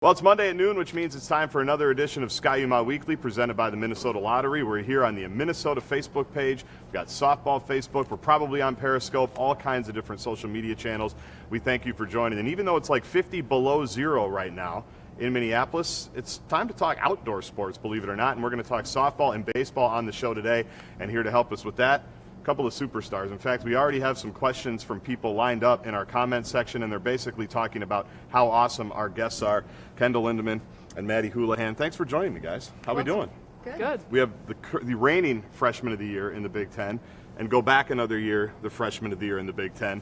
Well, it's Monday at noon, which means it's time for another edition of Ski-U-Mah Weekly presented by the Minnesota Lottery. We're here on the Minnesota Facebook page. We've got softball Facebook. We're probably on Periscope, all kinds of different social media channels. We thank you for joining. And even though it's like 50 below zero right now in Minneapolis, it's time to talk outdoor sports, believe it or not. And we're going to talk softball and baseball on the show today. And here to help us with that, a couple of superstars. In fact, we already have some questions from people lined up in our comment section, and they're basically talking about how awesome our guests are. Kendall, Lindaman, and Maddie Houlihan. Thanks for joining me, guys. How we doing? Good. We have the reigning freshman of the year in the Big Ten, and go back another year, the freshman of the year in the Big Ten.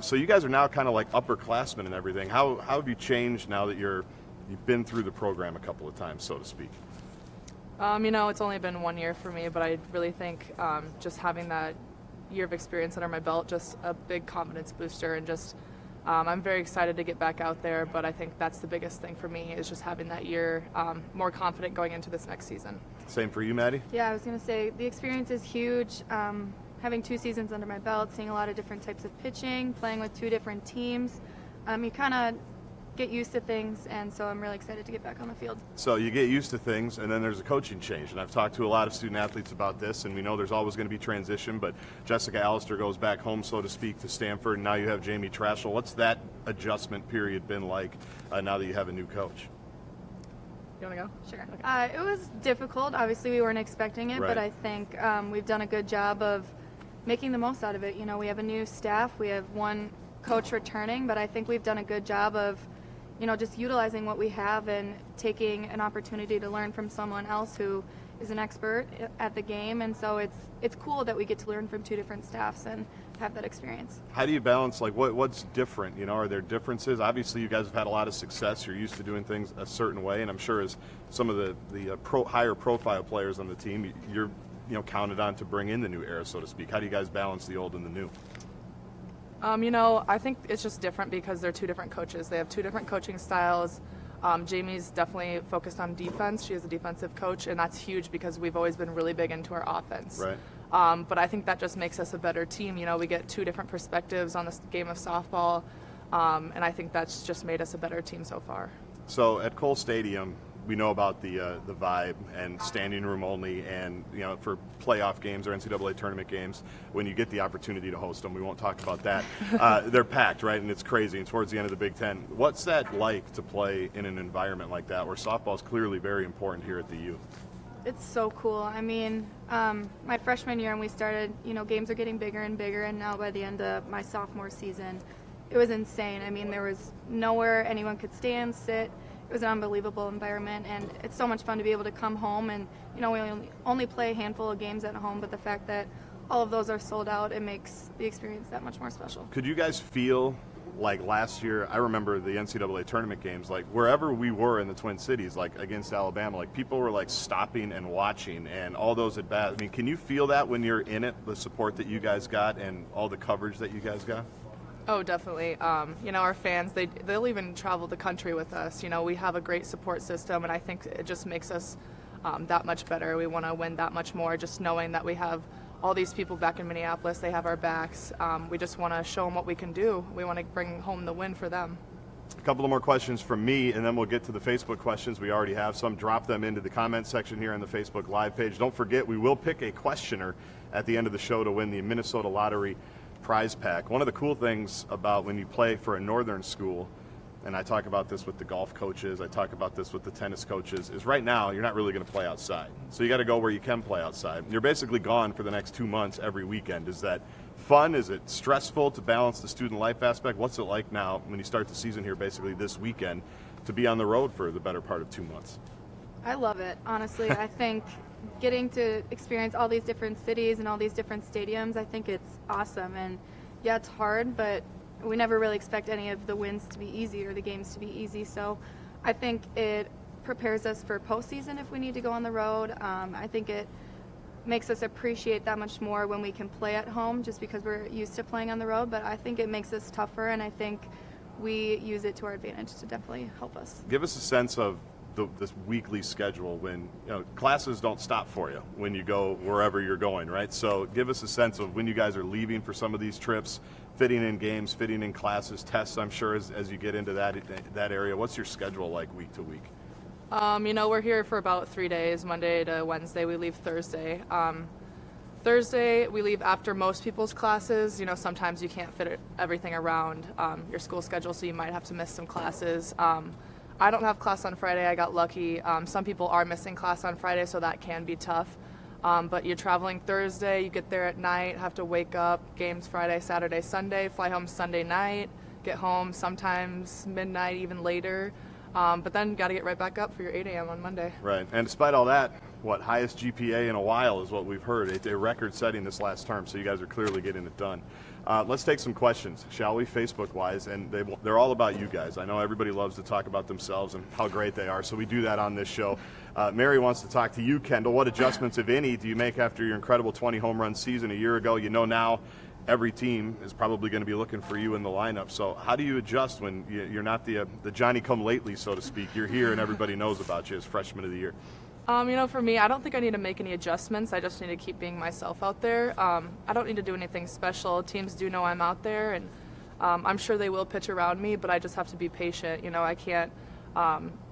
So you guys are now kind of like upperclassmen and everything. How have you changed now that you've been through the program a couple of times, so to speak? It's only been 1 year for me, but I really think just having that year of experience under my belt, just a big confidence booster, and just I'm very excited to get back out there, but I think that's the biggest thing for me is just having that year more confident going into this next season. Same for you, Maddie? Yeah, I was going to say the experience is huge. Having 2 seasons under my belt, seeing a lot of different types of pitching, playing with 2 different teams, you kind of get used to things, and so I'm really excited to get back on the field. So you get used to things, and then there's a coaching change, and I've talked to a lot of student athletes about this, and we know there's always going to be transition, but Jessica Allister goes back home, so to speak, to Stanford, and now you have Jamie Trashel. What's that adjustment period been like now that you have a new coach? You want to go? Sure. Okay. It was difficult. Obviously, we weren't expecting it, Right. but I think we've done a good job of making the most out of it. We have a new staff. We have 1 coach returning, but I think we've done a good job of just utilizing what we have and taking an opportunity to learn from someone else who is an expert at the game. And so it's cool that we get to learn from 2 different staffs and have that experience. How do you balance, like, what's different? Are there differences? Obviously, you guys have had a lot of success. You're used to doing things a certain way, and I'm sure as some of the higher profile players on the team, you're counted on to bring in the new era, so to speak. How do you guys balance the old and the new? I think it's just different because they're 2 different coaches. They have 2 different coaching styles. Jamie's definitely focused on defense. She is a defensive coach, and that's huge because we've always been really big into our offense. Right. But I think that just makes us a better team. We get 2 different perspectives on this game of softball, and I think that's just made us a better team so far. So at Cole Stadium, we know about the vibe and standing room only, and for playoff games or NCAA tournament games, when you get the opportunity to host them, we won't talk about that. They're packed, right? And it's crazy. And towards the end of the Big Ten, what's that like to play in an environment like that, where softball is clearly very important here at the U? It's so cool. I mean, my freshman year, and we started, games are getting bigger and bigger, and now by the end of my sophomore season, it was insane. I mean, there was nowhere anyone could stand, sit. It was an unbelievable environment, and it's so much fun to be able to come home and, we only play a handful of games at home, but the fact that all of those are sold out, it makes the experience that much more special. Could you guys feel like last year, I remember the NCAA tournament games, like wherever we were in the Twin Cities, like against Alabama, like people were like stopping and watching, and all those at bats. I mean, can you feel that when you're in it, the support that you guys got and all the coverage that you guys got? Oh, definitely. Our fans, they'll even travel the country with us. We have a great support system, and I think it just makes us that much better. We want to win that much more, just knowing that we have all these people back in Minneapolis. They have our backs. We just want to show them what we can do. We want to bring home the win for them. A couple of more questions from me, and then we'll get to the Facebook questions. We already have some. Drop them into the comment section here on the Facebook Live page. Don't forget, we will pick a questioner at the end of the show to win the Minnesota Lottery prize pack. One of the cool things about when you play for a northern school, and I talk about this with the golf coaches, I talk about this with the tennis coaches, is right now you're not really going to play outside. So you got to go where you can play outside. You're basically gone for the next 2 months every weekend. Is that fun? Is it stressful to balance the student life aspect? What's it like now when you start the season here basically this weekend to be on the road for the better part of 2 months? I love it, honestly. I think getting to experience all these different cities and all these different stadiums, I think it's awesome. And yeah, it's hard, but we never really expect any of the wins to be easy or the games to be easy. So I think it prepares us for postseason if we need to go on the road. I think it makes us appreciate that much more when we can play at home just because we're used to playing on the road. But I think it makes us tougher, and I think we use it to our advantage to definitely help us. Give us a sense of this weekly schedule when classes don't stop for you when you go wherever you're going, right? So give us a sense of when you guys are leaving for some of these trips, fitting in games, fitting in classes, tests, I'm sure, as you get into that area. What's your schedule like week to week? We're here for about 3 days, Monday to Wednesday. We leave Thursday. Thursday, we leave after most people's classes. Sometimes you can't fit everything around your school schedule, so you might have to miss some classes. I don't have class on Friday. I got lucky. Some people are missing class on Friday, so that can be tough. But you're traveling Thursday, you get there at night, have to wake up, games Friday, Saturday, Sunday, fly home Sunday night, get home sometimes midnight, even later. But then got to get right back up for your 8 a.m. on Monday. Right. And despite all that, highest GPA in a while is what we've heard. It's a record setting this last term, so you guys are clearly getting it done. Let's take some questions, shall we, Facebook-wise? And they're all about you guys. I know everybody loves to talk about themselves and how great they are, so we do that on this show. Mary wants to talk to you, Kendall. What adjustments, if any, do you make after your incredible 20 home run season a year ago? Now every team is probably going to be looking for you in the lineup. So how do you adjust when you're not the Johnny-come-lately, so to speak? You're here and everybody knows about you as freshman of the year. For me, I don't think I need to make any adjustments. I just need to keep being myself out there. I don't need to do anything special. Teams do know I'm out there, and I'm sure they will pitch around me, but I just have to be patient. I can't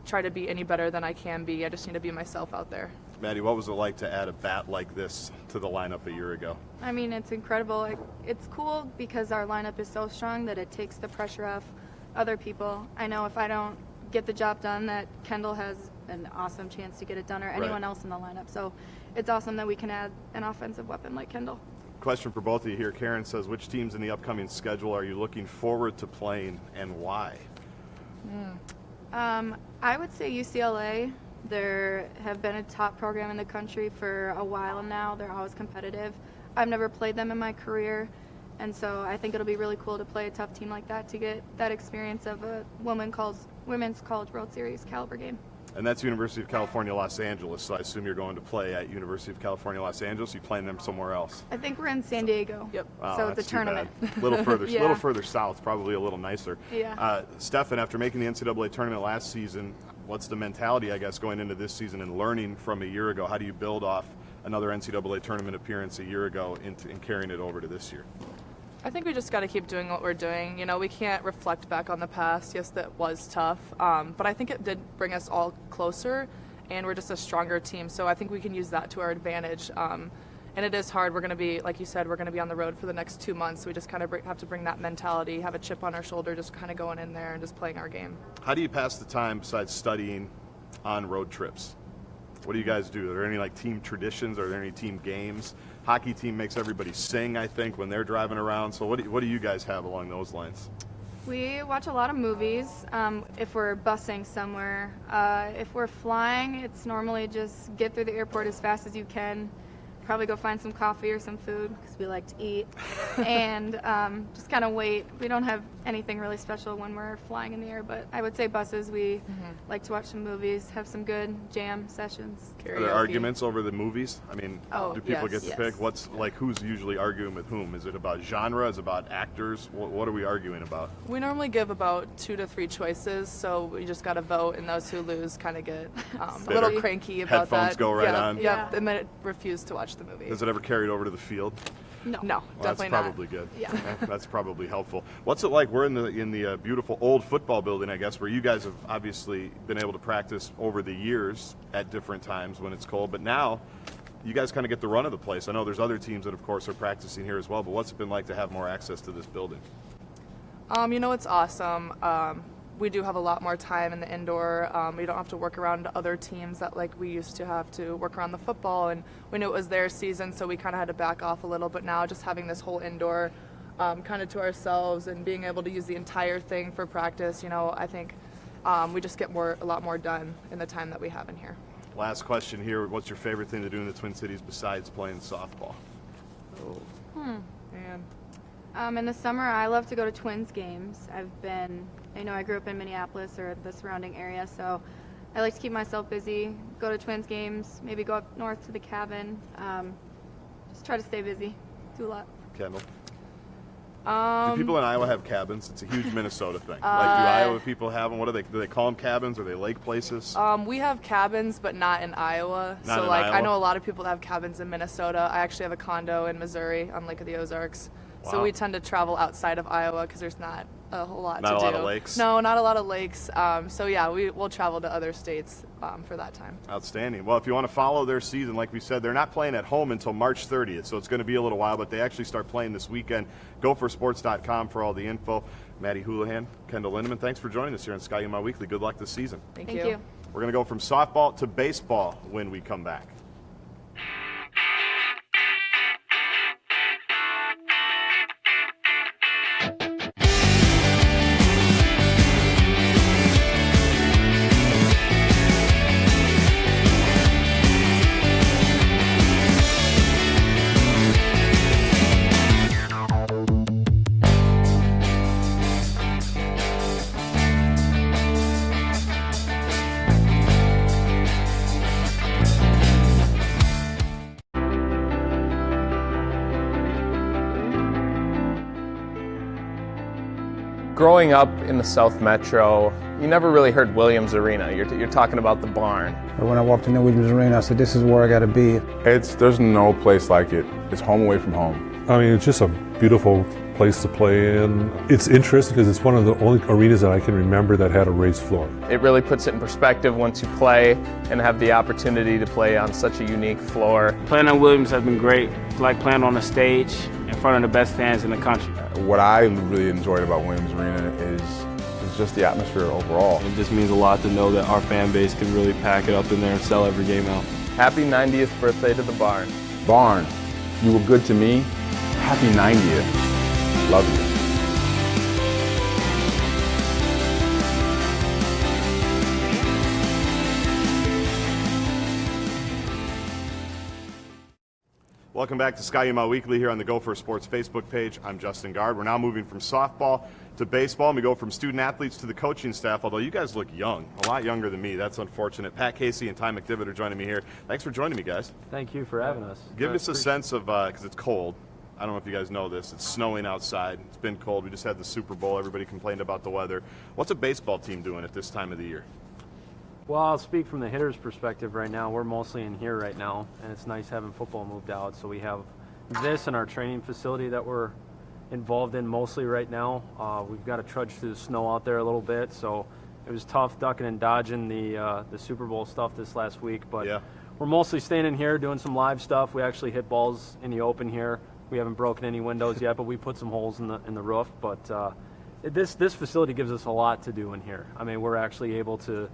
try to be any better than I can be. I just need to be myself out there. Maddie, what was it like to add a bat like this to the lineup a year ago? I mean, it's incredible. It's cool because our lineup is so strong that it takes the pressure off other people. I know if I don't get the job done, that Kendall has an awesome chance to get it done, or anyone else in the lineup. So it's awesome that we can add an offensive weapon like Kendall. Question for both of you here. Karen says, which teams in the upcoming schedule are you looking forward to playing and why? I would say UCLA. There have been a top program in the country for a while now. They're always competitive. I've never played them in my career, and so I think it'll be really cool to play a tough team like that, to get that experience of a Women's College World Series caliber game. And that's University of California, Los Angeles, so I assume you're going to play at University of California, Los Angeles. You playing them somewhere else? I think we're in San Diego. Yep. Wow, so it's a tournament. A little further, Yeah. little further south, probably a little nicer. Yeah. Stefan, after making the NCAA tournament last season, what's the mentality, I guess, going into this season and learning from a year ago? How do you build off another NCAA tournament appearance a year ago and carrying it over to this year? I think we just got to keep doing what we're doing. We can't reflect back on the past. Yes, that was tough, but I think it did bring us all closer, and we're just a stronger team. So I think we can use that to our advantage. And it is hard. We're going to be, like you said, we're going to be on the road for the next 2 months. So we just kind of have to bring that mentality, have a chip on our shoulder, just kind of going in there and just playing our game. How do you pass the time besides studying on road trips? What do you guys do? Are there any team traditions? Are there any team games? Hockey team makes everybody sing, I think, when they're driving around. So what do you guys have along those lines? We watch a lot of movies if we're busing somewhere. If we're flying, it's normally just get through the airport as fast as you can, probably go find some coffee or some food because we like to eat, and just kind of wait. We don't have anything really special when we're flying in the air, but I would say buses, we like to watch some movies, have some good jam sessions. Are there arguments over the movies? I mean, do people get to yes. pick? What's who's usually arguing with whom? Is it about genre? Is it about actors? What are we arguing about? We normally give about 2 to 3 choices, so we just got to vote, and those who lose kind of get a little cranky about that. Headphones go right on. Yeah, and then refuse to watch the movie. Has it ever carried over to the field? No, Well, definitely that's probably good. Yeah. That's probably helpful. What's it like? We're in the beautiful old football building, I guess, where you guys have obviously been able to practice over the years at different times when it's cold. But now, you guys kind of get the run of the place. I know there's other teams that, of course, are practicing here as well. But what's it been like to have more access to this building? It's awesome. We do have a lot more time in the indoor. We don't have to work around other teams that we used to have to work around the football, and we knew it was their season, so we kind of had to back off a little. But now just having this whole indoor kind of to ourselves and being able to use the entire thing for practice, I think we just get a lot more done in the time that we have in here. Last question here. What's your favorite thing to do in the Twin Cities besides playing softball? Man. In the summer, I love to go to Twins games. I grew up in Minneapolis or the surrounding area, so I like to keep myself busy, go to Twins games, maybe go up north to the cabin, just try to stay busy, do a lot. Kendall? Do people in Iowa have cabins? It's a huge Minnesota thing. Do Iowa people have them? What do they call them, cabins? Are they lake places? We have cabins, but not in Iowa. Not so in like Iowa? I know a lot of people that have cabins in Minnesota. I actually have a condo in Missouri on Lake of the Ozarks. So Wow. we tend to travel outside of Iowa because there's not a whole lot to do. Not a lot of lakes? No, not a lot of lakes. So yeah, we'll travel to other states for that time. Outstanding. Well, if you want to follow their season, like we said, they're not playing at home until March 30th, so it's going to be a little while, but they actually start playing this weekend. Gophersports.com for all the info. Maddie Houlihan, Kendall Lindaman, thanks for joining us here on Ski-U-Mah Weekly. Good luck this season. Thank you. We're going to go from softball to baseball when we come back. Growing up in the South Metro, you never really heard Williams Arena. You're talking about the barn. When I walked in the Williams Arena, I said, this is where I got to be. There's no place like it. It's home away from home. I mean, it's just a beautiful place to play in. It's interesting because it's one of the only arenas that I can remember that had a raised floor. It really puts it in perspective once you play and have the opportunity to play on such a unique floor. Playing on Williams has been great. It's like playing on a stage in front of the best fans in the country. What I really enjoyed about Williams Arena is just the atmosphere overall. It just means a lot to know that our fan base can really pack it up in there and sell every game out. Happy 90th birthday to the barn. Barn, you were good to me. Happy 90th. Love you. Welcome back to Ski-U-Mah Weekly here on the Gopher Sports Facebook page. I'm Justin Gaard. We're now moving from softball to baseball, and we go from student athletes to the coaching staff, although you guys look young, a lot younger than me. That's unfortunate. Pat Casey and Ty McDevitt are joining me here. Thanks for joining me, guys. Thank you for having us. Give us a sense of, because it's cold. I don't know if you guys know this. It's snowing outside. It's been cold. We just had the Super Bowl. Everybody complained about the weather. What's a baseball team doing at this time of the year? Well, I'll speak from the hitter's perspective right now. We're mostly in here right now, and it's nice having football moved out. So we have this in our training facility that we're involved in mostly right now. We've got to trudge through the snow out there a little bit, so it was tough ducking and dodging the Super Bowl stuff this last week. But Yeah. We're mostly staying in here doing some live stuff. We actually hit balls in the open here. We haven't broken any windows yet, but we put some holes in the roof. But this facility gives us a lot to do in here. I mean, we're actually able to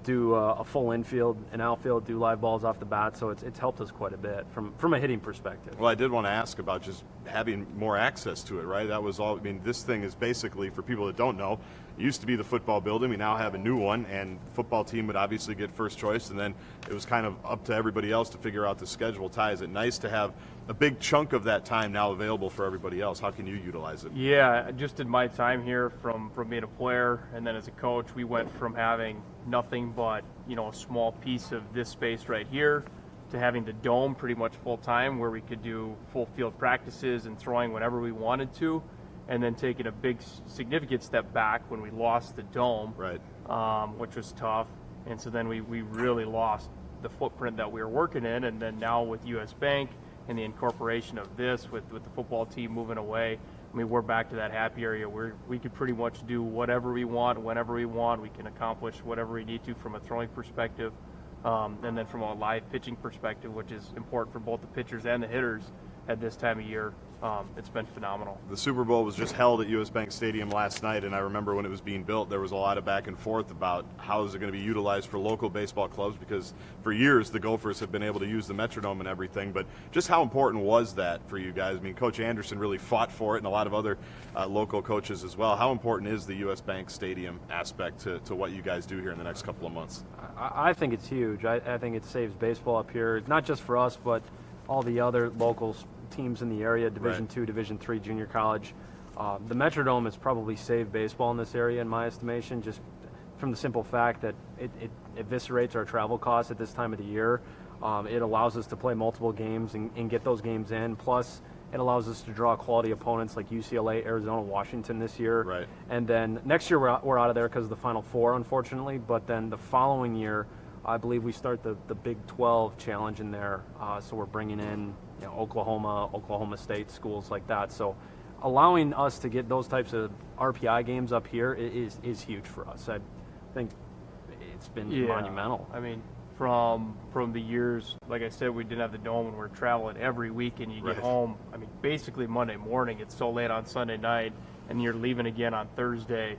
do a full infield and outfield, do live balls off the bat, so it's helped us quite a bit from a hitting perspective. Well, I did want to ask about just having more access to it, right? That was all. I mean, this thing is basically, for people that don't know, it used to be the football building. We now have a new one, and football team would obviously get first choice, and then it was kind of up to everybody else to figure out the schedule. Ty, is it nice to have a big chunk of that time now available for everybody else? How can you utilize it? Yeah, just in my time here from being a player and then as a coach, we went from having nothing but, a small piece of this space right here to having the dome pretty much full time where we could do full field practices and throwing whenever we wanted to, and then taking a big significant step back when we lost the dome, Right. Which was tough. And so then we really lost the footprint that we were working in, and then now with US Bank and the incorporation of this with the football team moving away, I mean, we're back to that happy area where we could pretty much do whatever we want, whenever we want. We can accomplish whatever we need to from a throwing perspective, and then from a live pitching perspective, which is important for both the pitchers and the hitters at this time of year. It's been phenomenal. The Super Bowl was just held at US Bank Stadium last night, and I remember when it was being built, there was a lot of back and forth about how is it going to be utilized for local baseball clubs, because for years the Gophers have been able to use the Metrodome and everything, but just how important was that for you guys? I mean, Coach Anderson really fought for it, and a lot of other local coaches as well. How important is the US Bank Stadium aspect to what you guys do here in the next couple of months? I think it's huge. I think it saves baseball up here, not just for us, but all the other local teams in the area, Division II, Division III, junior college. The Metrodome has probably saved baseball in this area, in my estimation, just from the simple fact that it eviscerates our travel costs at this time of the year. It allows us to play multiple games and get those games in. Plus, It allows us to draw quality opponents like UCLA, Arizona, Washington this year. Right. And then next year we're out of there because of the Final Four, unfortunately. But then the following year, I believe we start the Big 12 challenge in there. So we're bringing in Oklahoma State, schools like that. So allowing us to get those types of RPI games up here is huge for us. I think it's been monumental. I mean, from the years, like I said, we didn't have the dome and we're traveling every week, and you get home, I mean, basically Monday morning. It's so late on Sunday night, and you're leaving again on Thursday.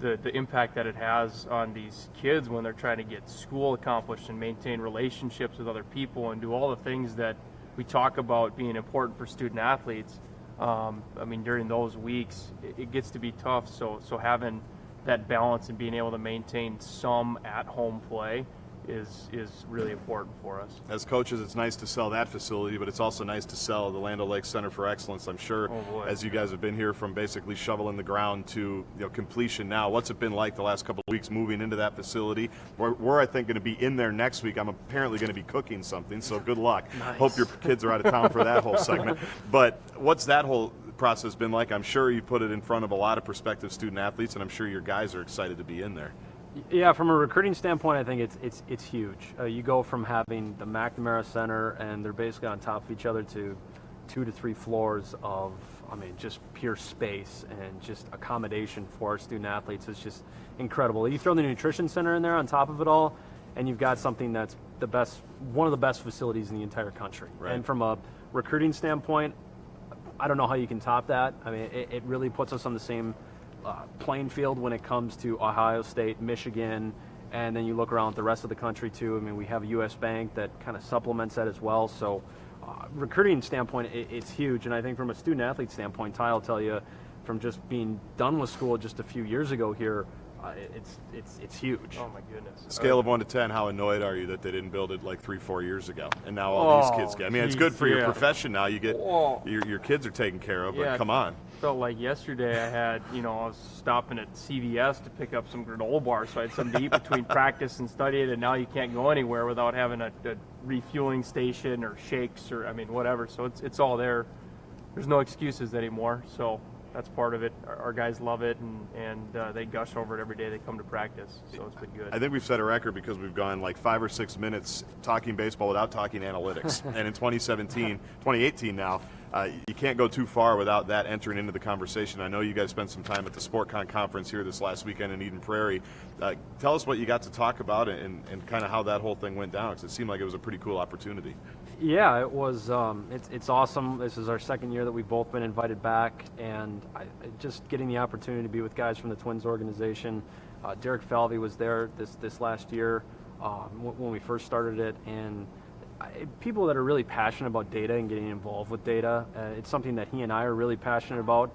The impact that it has on these kids when they're trying to get school accomplished and maintain relationships with other people and do all the things that we talk about being important for student athletes. I mean, during those weeks, it gets to be tough. So having that balance and being able to maintain some at-home play is really important for us. As coaches, it's nice to sell that facility, but it's also nice to sell the Land O'Lakes Center for Excellence. I'm sure, as you guys have been here from basically shoveling the ground to completion now, what's it been like the last couple of weeks moving into that facility? We're I think, going to be in there next week. I'm apparently going to be cooking something, so good luck. Nice. Hope your kids are out of town for that whole segment. But what's that whole process been like? I'm sure you put it in front of a lot of prospective student athletes, and I'm sure your guys are excited to be in there. Yeah, from a recruiting standpoint, I think it's huge. You go from having the McNamara Center, and they're basically on top of each other, to 2 to 3 floors of, I mean, just pure space and just accommodation for our student athletes. It's just incredible. You throw the nutrition center in there on top of it all, and you've got something that's one of the best facilities in the entire country. Right. And from a recruiting standpoint, I don't know how you can top that. I mean, it really puts us on the same playing field when it comes to Ohio State, Michigan, and then you look around at the rest of the country too. I mean, we have a U.S. Bank that kind of supplements that as well. So recruiting standpoint, it's huge. And I think from a student athlete standpoint, Ty will tell you, from just being done with school just a few years ago here, it's huge. Oh my goodness. Scale of 1 to 10, how annoyed are you that they didn't build it like 3-4 years ago, and now all these kids get? I mean, it's good for your profession now. You get your kids are taken care of, but come on. Felt like yesterday I was stopping at CVS to pick up some granola bars, so I had something to eat between practice and studying, and now you can't go anywhere without having a refueling station or shakes or, I mean, whatever. So it's all there. There's no excuses anymore, so that's part of it. Our guys love it, and they gush over it every day they come to practice, so it's been good. I think we've set a record because we've gone like 5 or 6 minutes talking baseball without talking analytics. And in 2018 now, you can't go too far without that entering into the conversation. I know you guys spent some time at the SportCon conference here this last weekend in Eden Prairie. Tell us what you got to talk about and kind of how that whole thing went down, because it seemed like it was a pretty cool opportunity. Yeah, it was. It's awesome. This is our second year that we've both been invited back, and just getting the opportunity to be with guys from the Twins organization. Derek Falvey was there this last year when we first started it, and people that are really passionate about data and getting involved with data. It's something that he and I are really passionate about,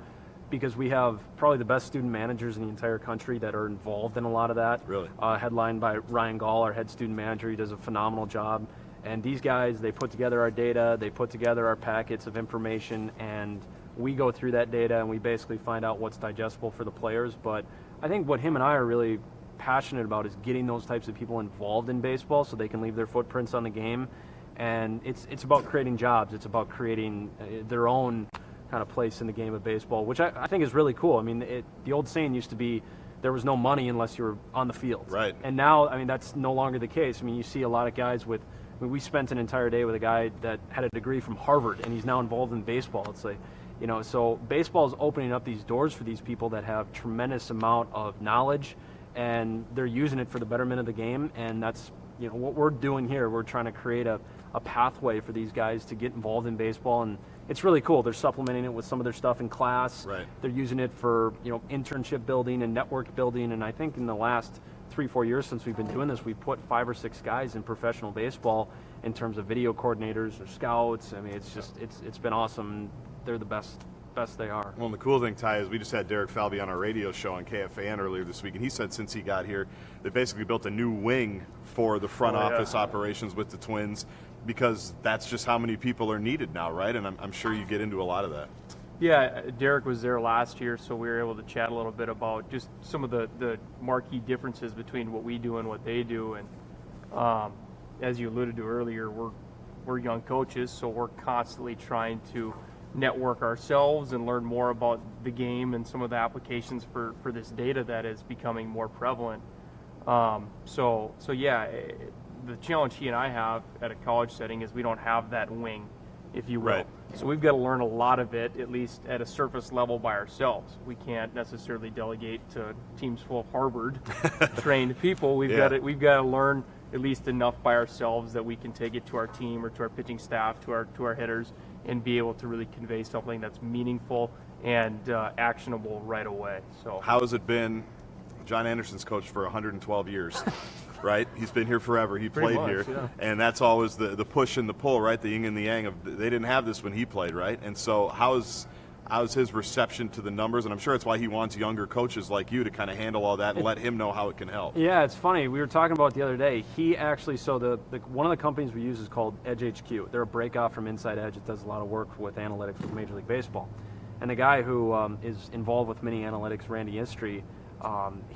because we have probably the best student managers in the entire country that are involved in a lot of that. Really? Headlined by Ryan Gall, our head student manager. He does a phenomenal job. And these guys, they put together our data, they put together our packets of information, and we go through that data and we basically find out what's digestible for the players. But I think what him and I are really passionate about is getting those types of people involved in baseball so they can leave their footprints on the game. And it's about creating jobs. It's about creating their own kind of place in the game of baseball, which I think is really cool. I mean, the old saying used to be, there was no money unless you were on the field. Right. And now, I mean, that's no longer the case. I mean, you see a lot of guys with, I mean, we spent an entire day with a guy that had a degree from Harvard, and he's now involved in baseball. It's like, so baseball is opening up these doors for these people that have tremendous amount of knowledge, and they're using it for the betterment of the game. And that's, what we're doing here. We're trying to create a pathway for these guys to get involved in baseball, and it's really cool. They're supplementing it with some of their stuff in class. Right. They're using it for, internship building and network building, and I think in the last 3-4 years since we've been doing this, we've put 5 or 6 guys in professional baseball in terms of video coordinators or scouts. I mean, it's just it's been awesome. They're the best they are. Well, and the cool thing, Ty, is we just had Derek Falvey on our radio show on KFAN earlier this week, and he said since he got here, they basically built a new wing for the front office operations with the Twins, because that's just how many people are needed now, right? And I'm sure you get into a lot of that. Yeah, Derek was there last year, so we were able to chat a little bit about just some of the marquee differences between what we do and what they do. And as you alluded to earlier, we're young coaches, so we're constantly trying to network ourselves and learn more about the game and some of the applications for this data that is becoming more prevalent. So yeah, the challenge he and I have at a college setting is we don't have that wing, if you will. Right. So we've got to learn a lot of it, at least at a surface level by ourselves. We can't necessarily delegate to teams full of Harvard-trained people. We've got to learn at least enough by ourselves that we can take it to our team or to our pitching staff, to our hitters, and be able to really convey something that's meaningful and actionable right away. So How has it been? John Anderson's coached for 112 years, right? He's been here forever. He Pretty played much, here. yeah. And that's always the push and the pull, right? The yin and the yang of, they didn't have this when he played, right? And so how's his reception to the numbers? And I'm sure it's why he wants younger coaches like you to kind of handle all that and let him know how it can help. Yeah, it's funny. We were talking about it the other day. He actually, so the one of the companies we use is called Edge HQ. They're a breakout from Inside Edge. It does a lot of work with analytics with Major League Baseball. And the guy who is involved with many analytics, Randy Istri,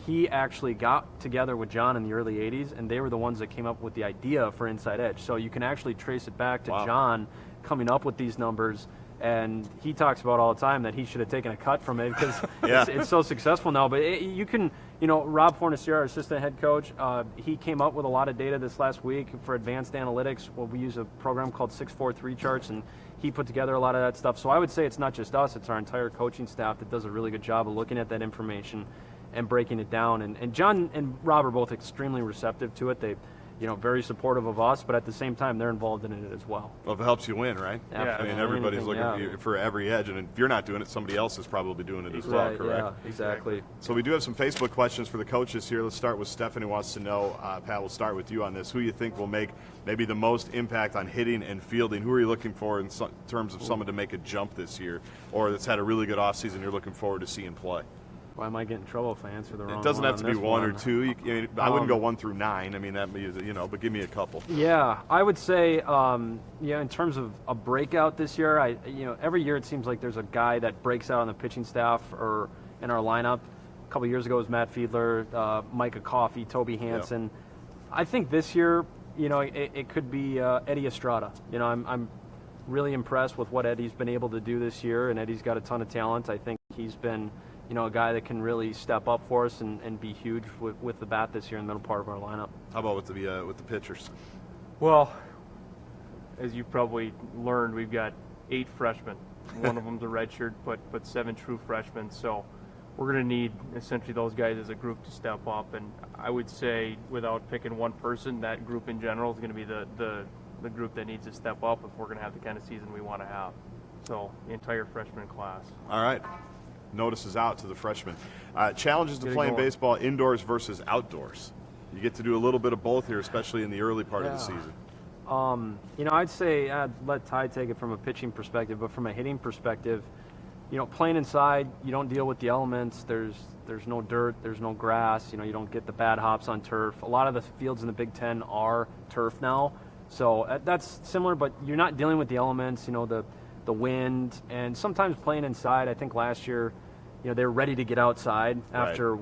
he actually got together with John in the early 80s, and they were the ones that came up with the idea for Inside Edge. So you can actually trace it back to John coming up with these numbers. And he talks about all the time that he should have taken a cut from it because it's so successful now. But you can, Rob Fornacier, our assistant head coach, he came up with a lot of data this last week for advanced analytics. Well, we use a program called 643 charts, and he put together a lot of that stuff. So I would say it's not just us, it's our entire coaching staff that does a really good job of looking at that information and breaking it down. And John and Rob are both extremely receptive to it. They, very supportive of us, but at the same time, they're involved in it as well. Well, if it helps you win, right? Yeah. I mean, everybody's looking for every edge, and if you're not doing it, somebody else is probably doing it as well, correct? Yeah, exactly. So we do have some Facebook questions for the coaches here. Let's start with Stefan, who wants to know, Pat, we'll start with you on this. Who you think will make maybe the most impact on hitting and fielding? Who are you looking for in terms of someone to make a jump this year, or that's had a really good offseason you're looking forward to seeing play? Why am I getting in trouble if I answer the wrong one? It doesn't have to be one or two. I wouldn't go 1 through 9. I mean, that but give me a couple. Yeah, I would say, in terms of a breakout this year, every year it seems like there's a guy that breaks out on the pitching staff or in our lineup. A couple of years ago it was Matt Fiedler, Micah Coffey, Toby Hansen. Yep. I think this year, it could be Eddie Estrada. I'm really impressed with what Eddie's been able to do this year, and Eddie's got a ton of talent. I think he's been a guy that can really step up for us and be huge with the bat this year in the middle part of our lineup. How about with the pitchers? Well, as you probably learned, we've got 8 freshmen. One of them's a redshirt, but 7 true freshmen. So we're going to need essentially those guys as a group to step up. And I would say, without picking one person, that group in general is going to be the group that needs to step up if we're going to have the kind of season we want to have. So the entire freshman class. All right. Notice is out to the freshmen. Challenges to playing baseball indoors versus outdoors. You get to do a little bit of both here, especially in the early part of the season. I'd say I'd let Ty take it from a pitching perspective, but from a hitting perspective, playing inside, you don't deal with the elements. There's no dirt, there's no grass. You don't get the bad hops on turf. A lot of the fields in the Big Ten are turf now, so that's similar. But you're not dealing with the elements. The wind, and sometimes playing inside. I think last year, they were ready to get outside after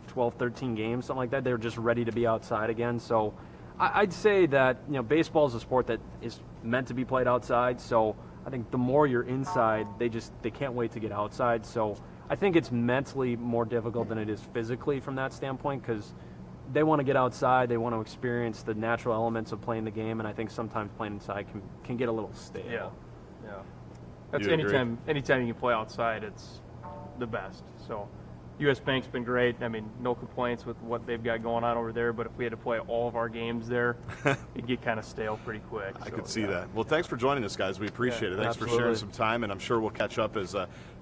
12, 13 games, something like that. They were just ready to be outside again. So I'd say that baseball is a sport that is meant to be played outside. So I think the more you're inside, they can't wait to get outside. So I think it's mentally more difficult than it is physically from that standpoint, because they want to get outside, they want to experience the natural elements of playing the game, and I think sometimes playing inside can get a little stale. Yeah. That's anytime you can play outside, it's the best. So US Bank's been great. I mean, no complaints with what they've got going on over there, but if we had to play all of our games there, it'd get kind of stale pretty quick. I could see that. Well, thanks for joining us, guys. We appreciate it. Thanks for sharing some time, and I'm sure we'll catch up as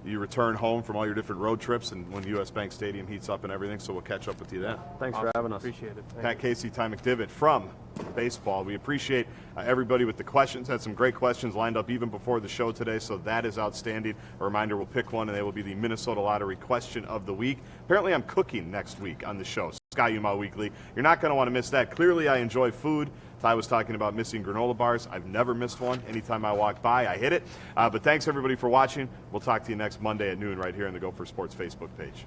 you return home from all your different road trips and when US Bank Stadium heats up and everything, so we'll catch up with you then. Thanks for having us. Appreciate it. Pat Casey Ty McDevitt from Baseball. We appreciate everybody with the questions. Had some great questions lined up even before the show today, so that is outstanding. A reminder, we'll pick one, and they will be the Minnesota Lottery question of the week. Apparently, I'm cooking next week on the show, Ski-U-Mah Weekly. You're not going to want to miss that. Clearly, I enjoy food. Ty was talking about missing granola bars. I've never missed one. Anytime I walk by, I hit it. But thanks, everybody, for watching. We'll talk to you next Monday at noon right here on the Gopher Sports Facebook page.